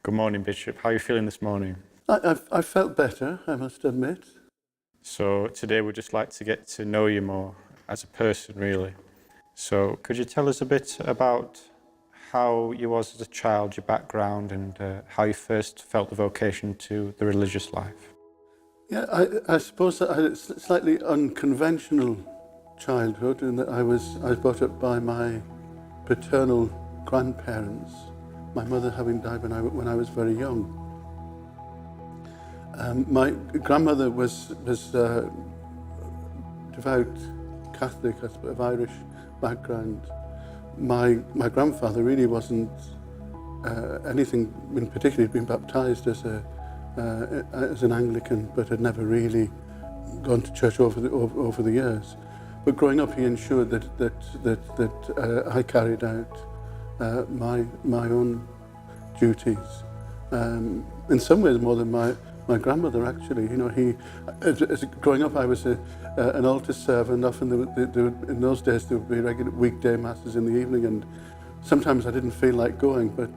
Good morning, Bishop. How are you feeling this morning? I felt better, I must admit. So today we'd just like to get to know you more as a person, really. So could you tell us a bit about how you was as a child, your background, and how you first felt the vocation to the religious life? Yeah, I suppose that I had a slightly unconventional childhood in that I was brought up by my paternal grandparents, my mother having died when I was very young. My grandmother was devout Catholic, of Irish background. My grandfather really wasn't anything in particular. He'd been baptised as an Anglican, but had never really gone to church over the years. But growing up, he ensured that I carried out my own duties. In some ways, more than my grandmother, actually. You know, as growing up, I was an altar server, and often in those days there would be regular weekday masses in the evening, and sometimes I didn't feel like going, but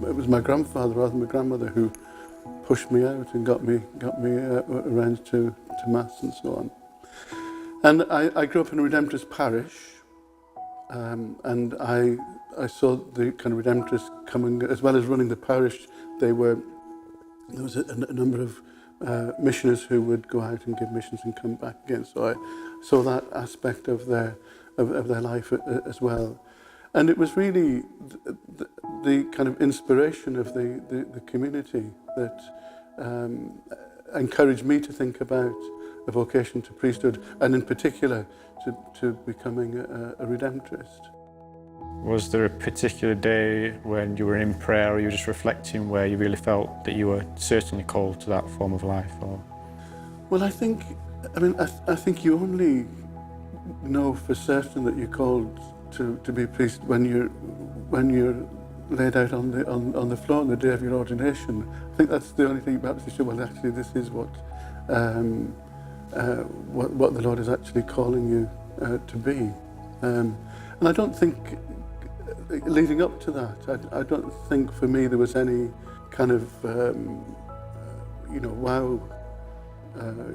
it was my grandfather rather than my grandmother who pushed me out and got me around to mass and so on. And I grew up in a Redemptorist parish, and I saw the kind of Redemptorists coming, as well as running the parish. There was a number of missioners who would go out and give missions and come back again. So I saw that aspect of their life as well. And it was really the kind of inspiration of the community that encouraged me to think about a vocation to priesthood, and in particular to becoming a Redemptorist. Was there a particular day when you were in prayer, or you were just reflecting, where you really felt that you were certainly called to that form of life? Or? Well, I think you only know for certain that you're called to be a priest when you're laid out on the floor on the day of your ordination. I think that's the only thing perhaps you say, well, actually this is what the Lord is actually calling you to be. And I don't think, leading up to that, I don't think for me there was any kind of wow,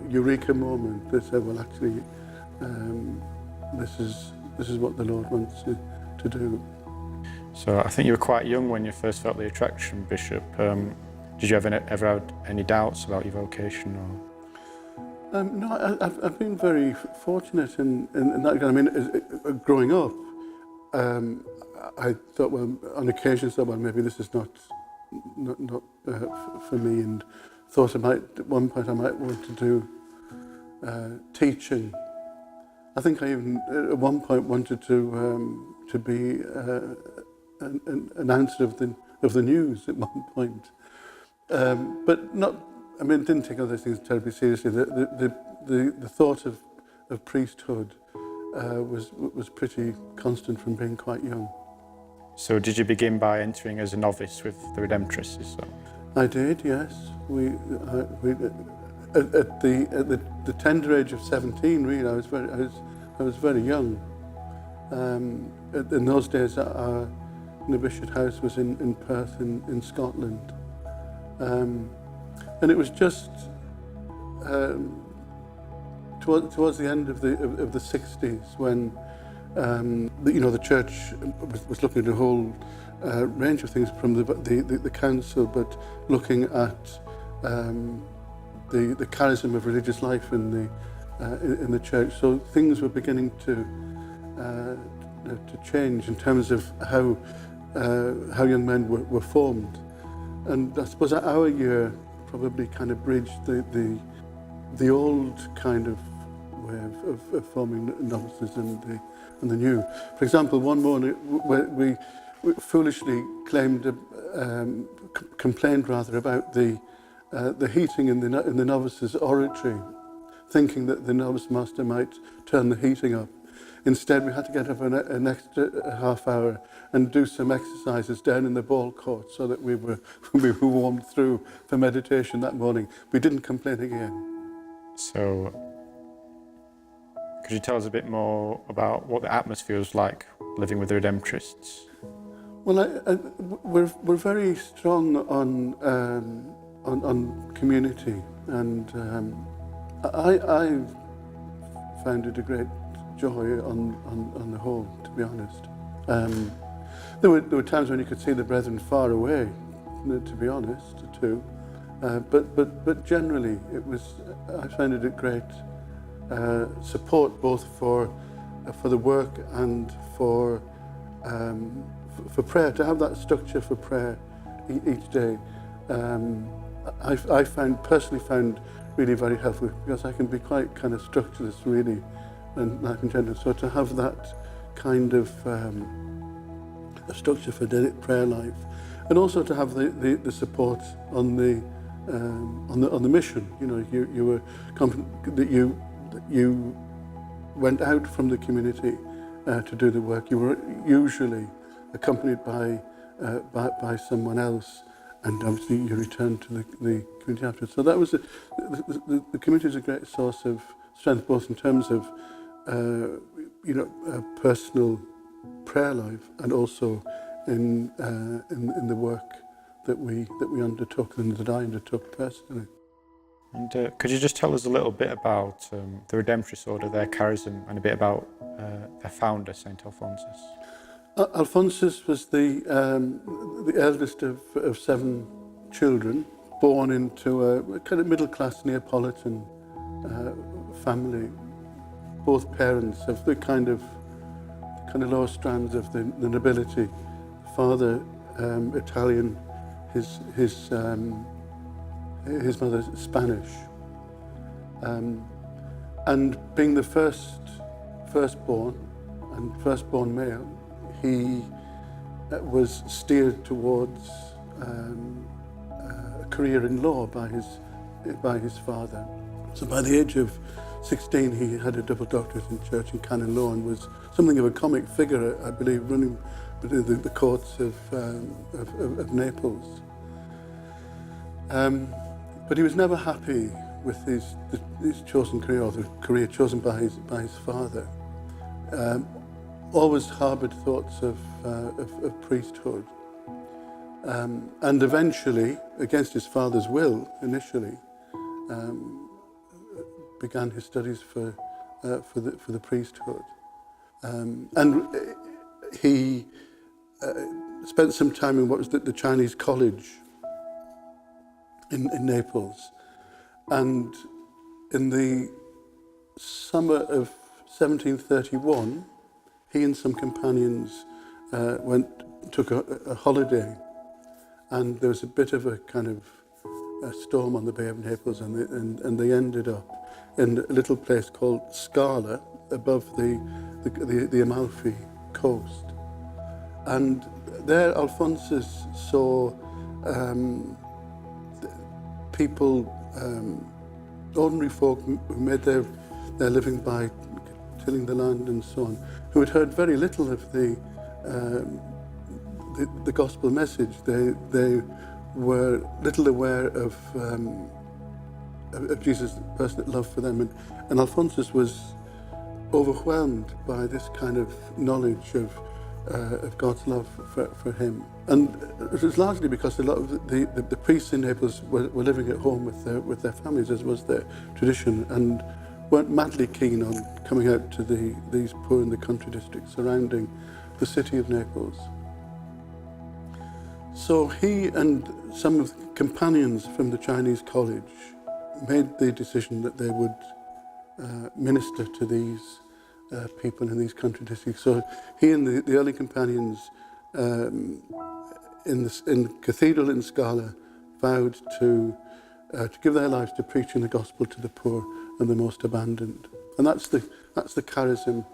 eureka moment that said, well, actually this is what the Lord wants you to do. So I think you were quite young when you first felt the attraction, Bishop. Did you ever have any doubts about your vocation? Or? No, I've been very fortunate in that. I mean, growing up, I thought, well, on occasion, maybe this is not for me, and thought at one point I might want to do teaching. I think I even at one point wanted to be an announcer of the news at one point, but not. I mean, didn't take other things terribly seriously. The thought of priesthood was pretty constant from being quite young. So did you begin by entering as a novice with the Redemptorists? So? I did, yes. We at the tender age of 17, really, I was very young. In those days, our novitiate house was in Perth, in Scotland, and it was just towards the end of the 60s when the church was looking at a whole range of things from the council, but looking at the charism of religious life in the church. So things were beginning to change in terms of how young men were formed, and I suppose our year probably kind of bridged the old kind of way of forming novices and the new. For example, one morning we foolishly complained rather about the heating in the novices' oratory, thinking that the novice master might turn the heating up. Instead, we had to get up an extra half hour and do some exercises down in the ball court so that we were warmed through for meditation that morning. We didn't complain again. So, could you tell us a bit more about what the atmosphere was like living with the Redemptorists? Well, we're very strong on community, and I found it a great joy on the whole, to be honest. There were times when you could see the brethren far away, to be honest, too. But generally, I found it a great support both for the work and for prayer. To have that structure for prayer each day, I personally found really very helpful, because I can be quite kind of structureless really in life in general. So to have that kind of a structure for daily prayer life, and also to have the support on the mission. You know, you were confident that you went out from the community to do the work. You were usually accompanied by someone else, and obviously you returned to the community after. So that was the community is a great source of strength, both in terms of personal prayer life, and also in the work that we undertook and that I undertook personally. And could you just tell us a little bit about the Redemptorist Order, their charism, and a bit about their founder, St. Alphonsus? Alphonsus was the eldest of 7 children, born into a kind of middle-class Neapolitan family. Both parents of the kind of lower strands of the nobility. Father Italian, his mother Spanish, and being the firstborn male, he was steered towards a career in law by his father. So by the age of 16, he had a double doctorate in church and canon law, and was something of a comic figure, I believe, running the courts of Naples. But he was never happy with his chosen career, or the career chosen by his father. Always harboured thoughts of priesthood, and eventually, against his father's will, initially, began his studies for the priesthood, and he spent some time in what was the Chinese college in Naples, and in the summer of 1731, he and some companions took a holiday, and there was a bit of a kind of a storm on the Bay of Naples, and they ended up in a little place called Scala, above the Amalfi coast. And there Alphonsus saw people, ordinary folk who made their living by tilling the land and so on, who had heard very little of the gospel message. They were little aware of Jesus' personal love for them, and Alphonsus was overwhelmed by this kind of knowledge of God's love for him. And it was largely because a lot of the priests in Naples were living at home with their families, as was their tradition, and weren't madly keen on coming out to these poor in the country districts surrounding the city of Naples. So he and some of the companions from the Chinese college made the decision that they would minister to these people in these country districts. So he and the early companions in the cathedral in Scala vowed to give their lives to preaching the gospel to the poor and the most abandoned. And that's the charism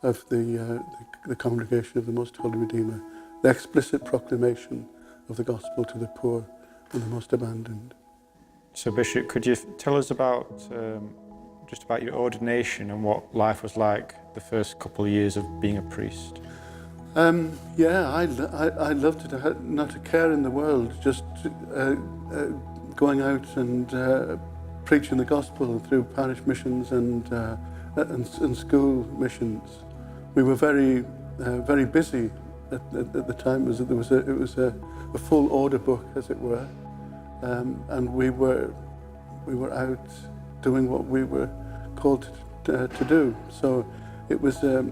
of the congregation of the Most Holy Redeemer, the explicit proclamation of the gospel to the poor and the most abandoned. So Bishop, could you tell us about just about your ordination and what life was like the first couple of years of being a priest? Yeah, I loved it. Not a care in the world, just going out and preaching the gospel through parish missions and school missions. We were very busy at the time was that it was a full order book, as it were, and we were out doing what we were called to do. So it was a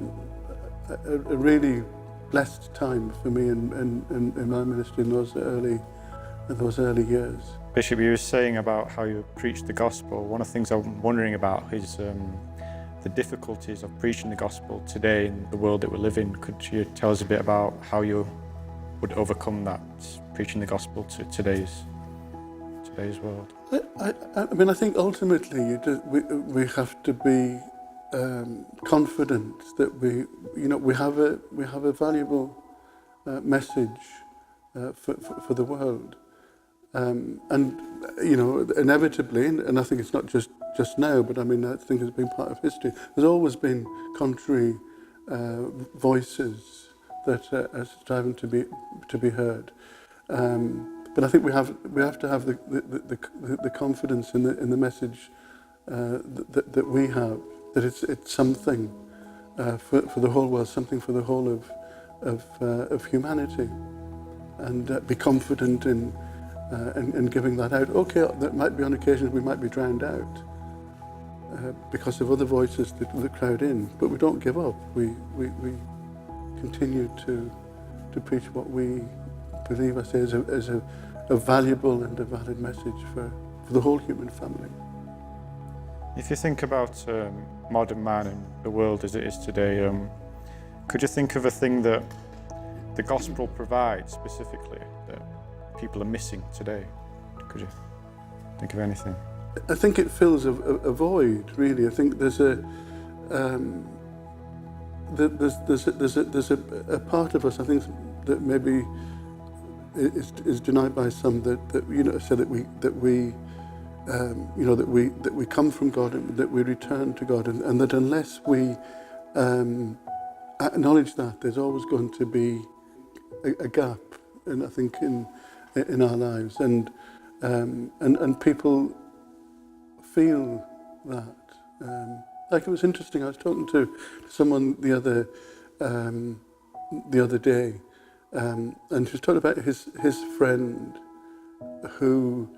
really blessed time for me in my ministry in those early years. Bishop, you were saying about how you preach the gospel. One of the things I'm wondering about is the difficulties of preaching the gospel today in the world that we live in. Could you tell us a bit about how you would overcome that, preaching the gospel to today's world? I mean, I think ultimately we have to be confident that we have a valuable message for the world, and inevitably, and I think it's not just now, but I mean I think it's been part of history. There's always been contrary voices that are striving to be heard. But I think we have to have the confidence in the message that we have, that it's something for the whole world, something for the whole of humanity, and be confident in giving that out. Okay, that might be on occasions we might be drowned out because of other voices that crowd in, but we don't give up. We continue to preach what we believe, I say, is a valuable and a valid message for the whole human family. If you think about modern man and the world as it is today, could you think of a thing that the gospel provides specifically that people are missing today? Could you think of anything? I think it fills a void, really. I think there's a part of us, I think, that maybe is denied by some, that say that we come from God, and that we return to God, and that unless we acknowledge that, there's always going to be a gap, and I think in our lives, and people feel that. Like, it was interesting. I was talking to someone the other day, and she was talking about his friend who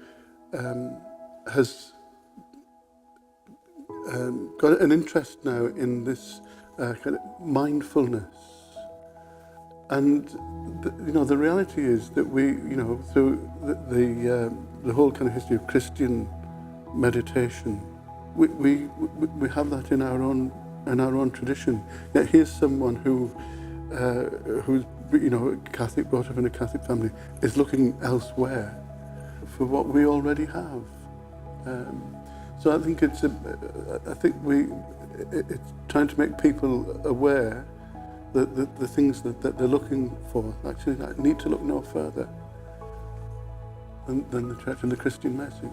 has got an interest now in this kind of mindfulness, and the reality is that we, through the whole kind of history of Christian meditation, we have that in our own tradition. Yet here's someone who's Catholic, brought up in a Catholic family, is looking elsewhere for what we already have. So I think it's trying to make people aware that the things that they're looking for actually need to look no further than the church and the Christian message.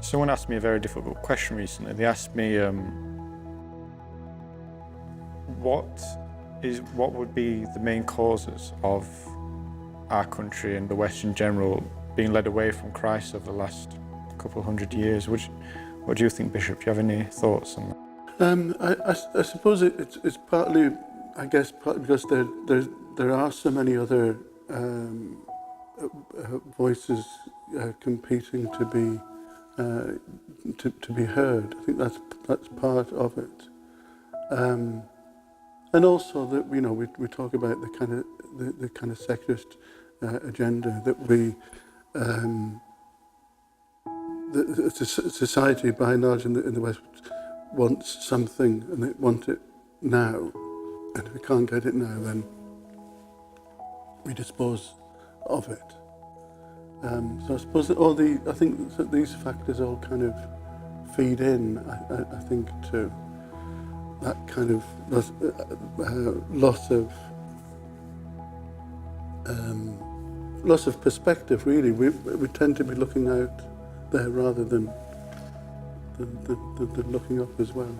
Someone asked me a very difficult question recently. They asked me, what would be the main causes of our country and the West in general being led away from Christ over the last couple of hundred years? What do you think, Bishop? Do you have any thoughts on that? I suppose it's partly, I guess, because there are so many other voices competing to be heard. I think that's part of it, and also that we talk about the kind of secularist agenda, that the society by and large in the West wants something, and they want it now, and if we can't get it now, then we dispose of it. So I suppose that I think that these factors all kind of feed in, I think, to that kind of loss of perspective. Really, we tend to be looking out there rather than looking up as well.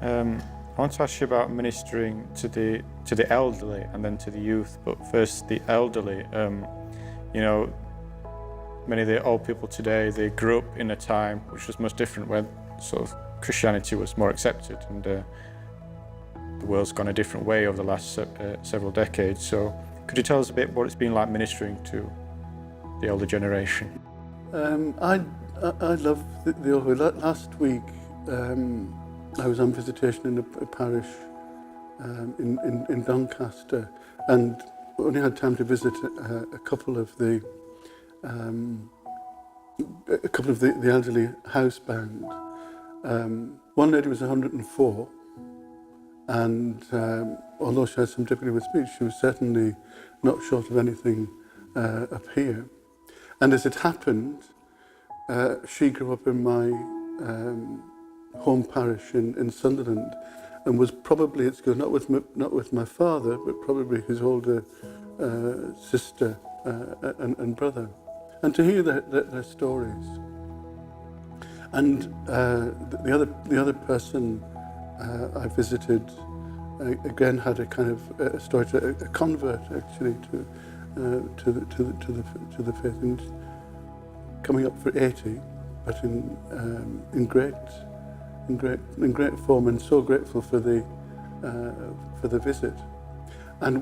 I want to ask you about ministering to the elderly and then to the youth, but first the elderly. Many of the old people today, they grew up in a time which was much different, where sort of Christianity was more accepted, and the world's gone a different way over the last several decades. So could you tell us a bit what it's been like ministering to the older generation? I love the older. Last week I was on visitation in a parish in Doncaster, and only had time to visit a couple of the elderly house band. One lady was 104, and although she had some difficulty with speech, she was certainly not short of anything up here. And as it happened, she grew up in my home parish in Sunderland, and was probably at school not with my father, but probably his older sister and brother, and to hear their stories. And the other person I visited again had a kind of a story, a convert actually to the faith, and coming up for 80, but in great form, and so grateful for the visit. And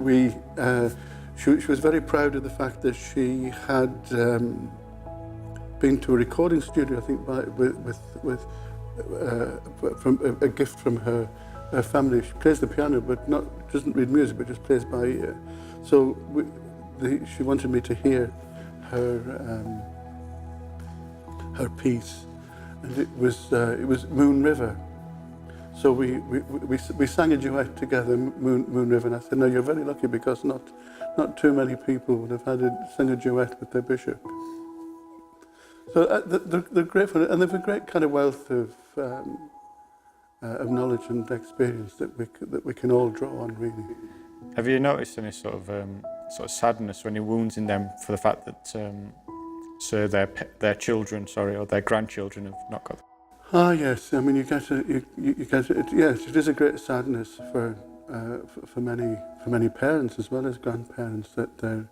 she was very proud of the fact that she had been to a recording studio, I think, from a gift from her family. She plays the piano, but doesn't read music, but just plays by ear. So she wanted me to hear her piece, and it was Moon River. So we sang a duet together, Moon River, and I said, no, you're very lucky, because not too many people would have had sing a duet with their bishop. So they're grateful, and they've a great kind of wealth of knowledge and experience that we can all draw on, really. Have you noticed any sort of sadness or any wounds in them for the fact that their children, or their grandchildren have not got? Ah, yes. I mean, you get it. Yes, it is a great sadness for many parents as well as grandparents that their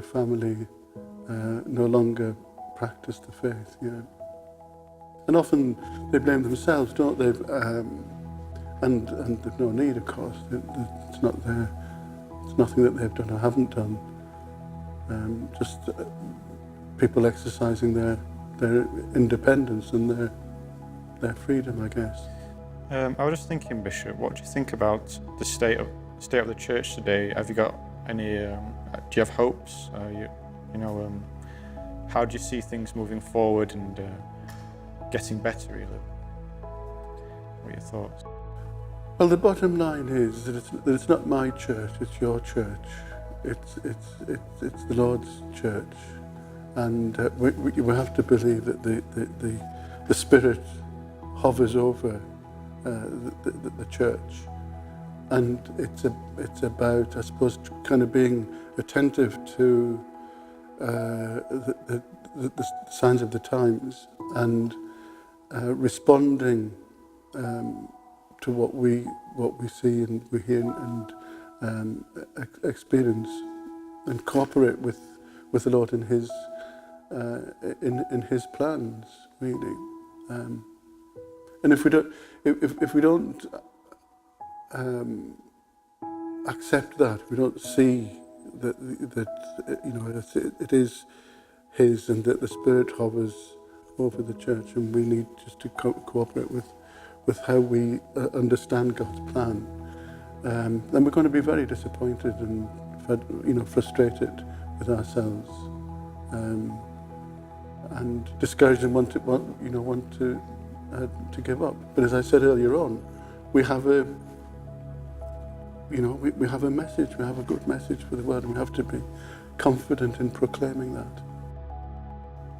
family no longer practice the faith. Yeah, and often they blame themselves, don't they? And they've no need, of course. It's not it's nothing that they've done or haven't done. Just people exercising their independence and their freedom, I guess. I was just thinking, Bishop, what do you think about the state of the church today? Have you got any? Do you have hopes? How do you see things moving forward and getting better, really? What are your thoughts? Well, the bottom line is that it's not my church; it's your church. It's the Lord's church, and we have to believe that the Spirit hovers over the church, and it's about, I suppose, kind of being attentive to the signs of the times, and responding to what we see and we hear and experience, and cooperate with the Lord in His plans, really. And if we don't accept that, we don't see that it is His, and that the Spirit hovers over the church, and we need just to cooperate with how we understand God's plan, then we're going to be very disappointed and frustrated with ourselves, and discouraged, and want to give up. But as I said earlier on, we have a message. We have a good message for the world, and we have to be confident in proclaiming that.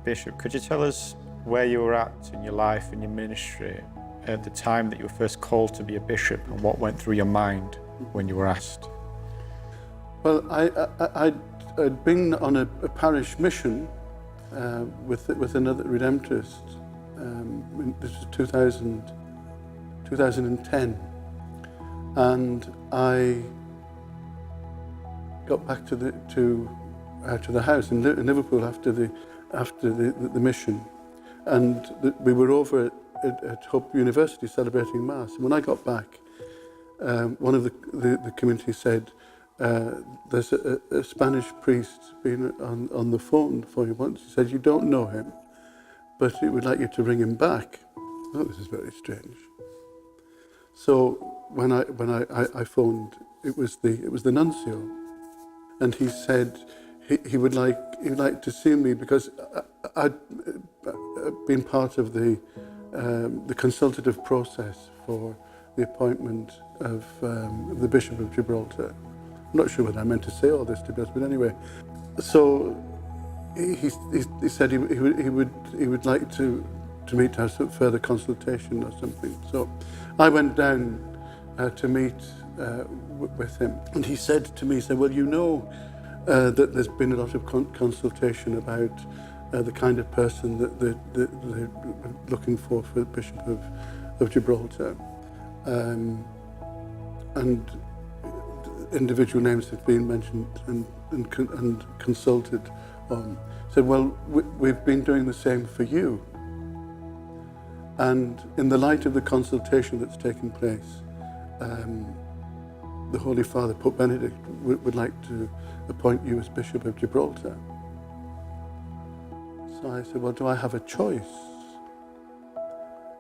Bishop, could you tell us where you were at in your life and your ministry at the time that you were first called to be a bishop, and what went through your mind when you were asked? Well, I'd been on a parish mission with another Redemptorist. This was 2010, and I got back to the house in Liverpool after the mission, and we were over at Hope University celebrating Mass. And when I got back, one of the community said, there's a Spanish priest been on the phone for you once. He said, you don't know him, but he would like you to ring him back. Oh, this is very strange. So when I phoned, it was the nuncio, and he said he would like to see me because I'd been part of the consultative process for the appointment of the Bishop of Gibraltar. I'm not sure whether I meant to say all this to be honest, but anyway. So he said he would like to meet to have some further consultation or something. So I went down to meet with him, and he said to me, he said, well, you know that there's been a lot of consultation about the kind of person that they're looking for the Bishop of Gibraltar. And individual names have been mentioned and consulted on. Said, well, we've been doing the same for you. And in the light of the consultation that's taken place, the Holy Father, Pope Benedict, would like to appoint you as Bishop of Gibraltar. So I said, well, do I have a choice?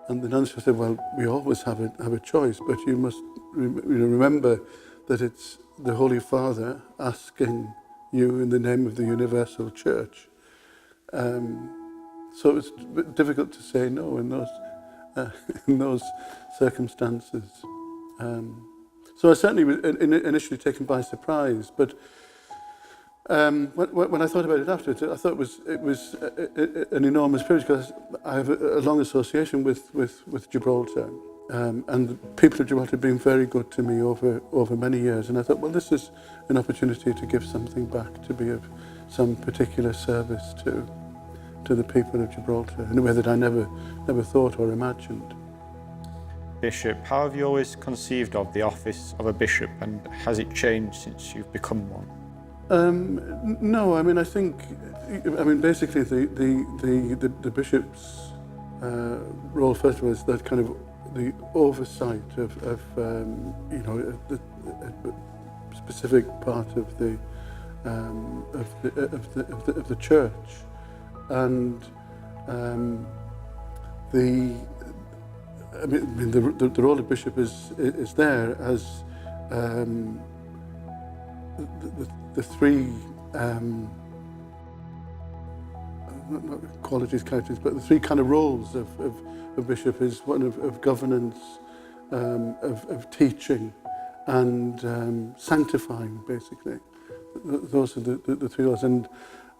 And the nuncio said, well, we always have a choice, but you must remember that it's the Holy Father asking you in the name of the Universal Church. So it's difficult to say no in those circumstances. So I certainly was initially taken by surprise, but when I thought about it afterwards, I thought it was an enormous privilege because I have a long association with Gibraltar, and the people of Gibraltar have been very good to me over many years. And I thought, well, this is an opportunity to give something back, to be of some particular service to the people of Gibraltar in a way that I never thought or imagined. Bishop, how have you always conceived of the office of a bishop, and has it changed since you've become one? No, I mean, basically the bishop's role, first of all, is that kind of the oversight of the specific part of the church, and the role of bishop is there as the three not qualities, characters, but the three kind of roles of bishop is one of governance, of teaching, and sanctifying, basically. Those are the three roles, and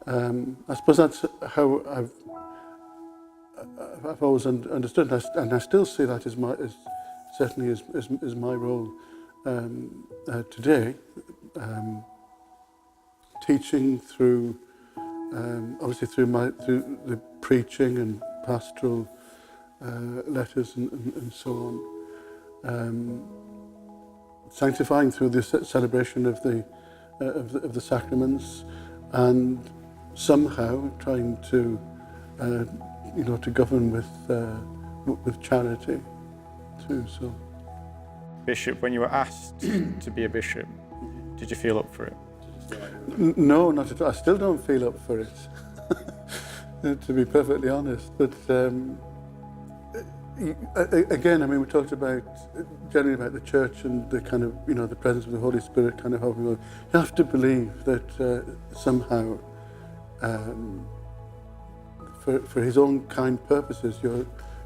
I suppose that's how I've always understood, and I still see that as certainly as my role today. Teaching through, obviously through the preaching and pastoral letters and so on. Sanctifying through the celebration of the sacraments, and somehow trying to to govern with charity too. So, Bishop, when you were asked to be a bishop, did you feel up for it? No, not at all. I still don't feel up for it, to be perfectly honest. But again, I mean, we talked generally about the church and the kind of, the presence of the Holy Spirit kind of helping. You have to believe that somehow, for His own kind purposes,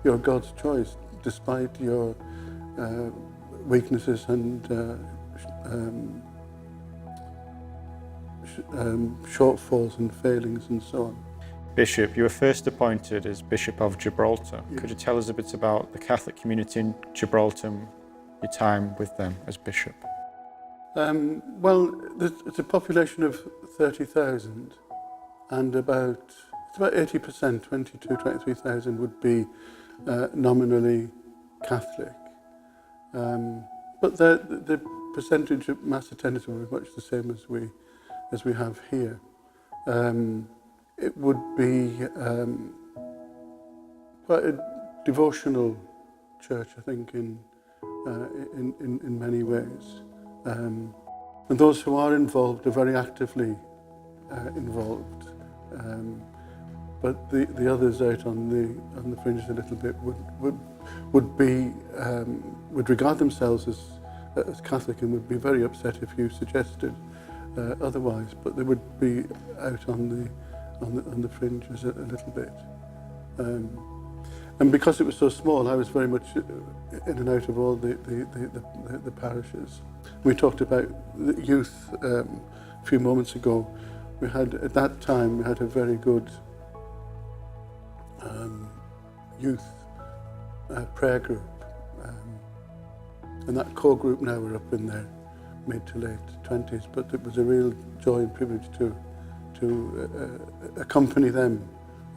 you're God's choice, despite your weaknesses and shortfalls and failings and so on. Bishop, you were first appointed as Bishop of Gibraltar. Yeah. Could you tell us a bit about the Catholic community in Gibraltar and your time with them as Bishop? Well, it's a population of 30,000, and about 80%, 23,000 would be nominally Catholic. But the percentage of mass attendance would be much the same as we have here. It would be quite a devotional church, I think, in in many ways. And those who are involved are very actively involved. But the others out on the fringes a little bit would regard themselves as Catholic and would be very upset if you suggested otherwise. But they would be out on the fringes a little bit. And because it was so small, I was very much in and out of all the parishes. We talked about the youth a few moments ago. We had, at that time, we had a very good youth prayer group. And that core group now are up in their mid to late 20s, but it was a real joy and privilege to accompany them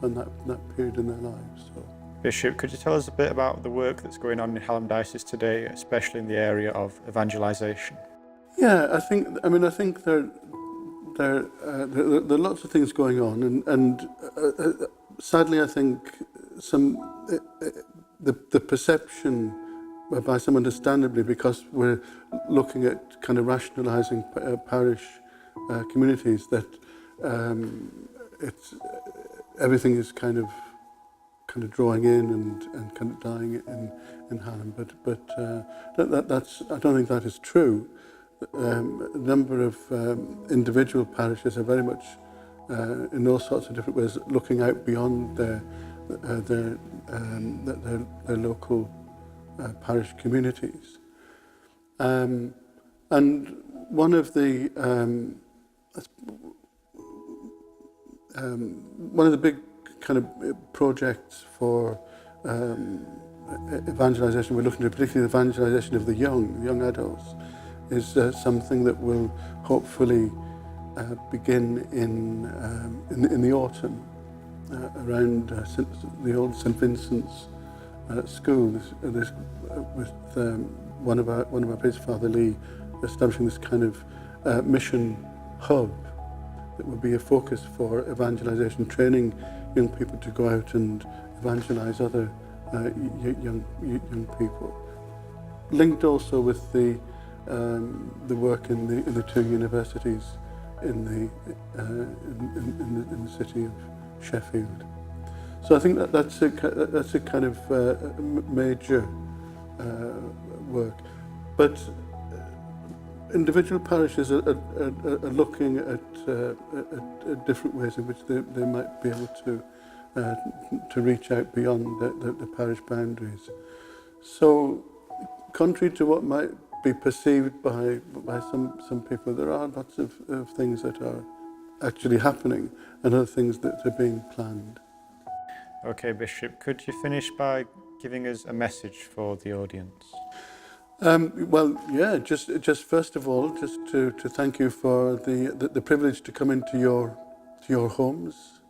on that period in their lives. So. Bishop, could you tell us a bit about the work that's going on in Hallam Diocese today, especially in the area of evangelisation? Yeah, I think there are lots of things going on, and sadly, I think the perception by some, understandably, because we're looking at kind of rationalising parish communities, that everything is kind of drawing in and kind of dying in Hallam, but that's I don't think that is true. A number of individual parishes are very much in all sorts of different ways looking out beyond their local parish communities, and one of the big kind of projects for evangelisation we're looking at, particularly the evangelisation of the young adults, is something that will hopefully begin in the autumn around the old St Vincent's school. With one of our priests, Father Lee, establishing this kind of mission hub that would be a focus for evangelisation, training young people to go out and evangelise other young people. Linked also with the work in the two universities in the city of Sheffield. So I think that's a kind of major work. But individual parishes are looking at different ways in which they might be able to reach out beyond the parish boundaries. So, contrary to what might be perceived by some people, there are lots of things that are actually happening and other things that are being planned. Okay, Bishop, could you finish by giving us a message for the audience? Well, yeah, just first of all, just to thank you for the privilege to come into your homes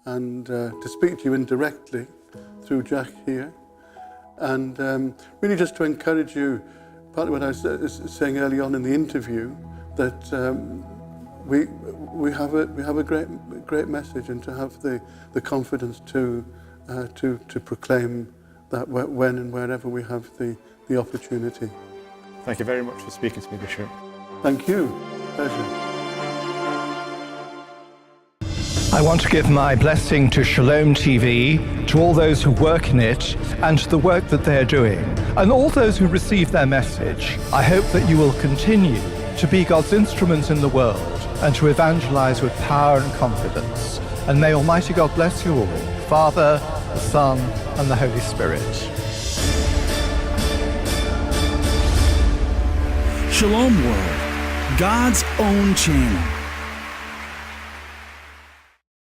and to speak to you indirectly through Jack here, and really just to encourage you, partly what I was saying early on in the interview, that we have a great message, and to have the confidence to proclaim that when and wherever we have the opportunity. Thank you very much for speaking to me, Bishop. Thank you. Pleasure. I want to give my blessing to Shalom TV, to all those who work in it, and to the work that they're doing, and all those who receive their message. I hope that you will continue to be God's instruments in the world and to evangelize with power and confidence. And may Almighty God bless you all, Father, the Son, and the Holy Spirit. Shalom World, God's own channel.